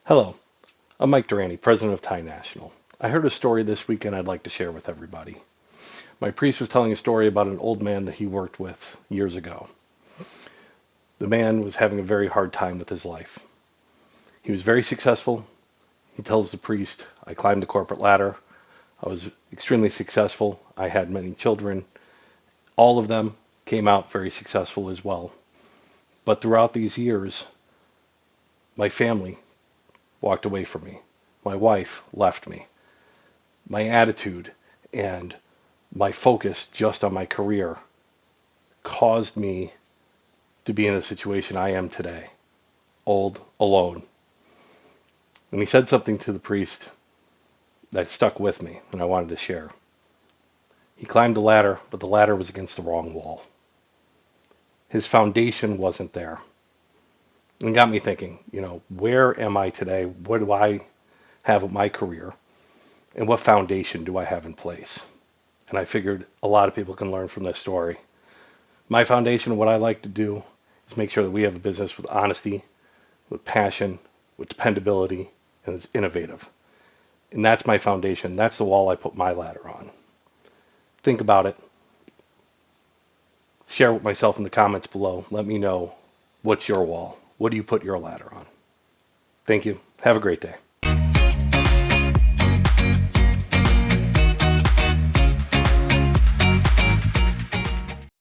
Hello, I'm Mike Durante, president of Thai National. I heard a story this weekend I'd like to share with everybody. My priest was telling a story about an old man that he worked with years ago. The man was having a very hard time with his life. He was very successful. He tells the priest, I climbed the corporate ladder. I was extremely successful. I had many children. All of them came out very successful as well. But throughout these years, my family walked away from me. My wife left me. My attitude and my focus just on my career caused me to be in the situation I am today, old, alone. And he said something to the priest that stuck with me and I wanted to share. He climbed the ladder, but the ladder was against the wrong wall. His foundation wasn't there. And it got me thinking, where am I today? What do I have with my career? And what foundation do I have in place? And I figured a lot of people can learn from this story. My foundation, what I like to do is make sure that we have a business with honesty, with passion, with dependability, and is innovative. And that's my foundation. That's the wall I put my ladder on. Think about it. Share with myself in the comments below. Let me know what's your wall. What do you put your ladder on? Thank you. Have a great day.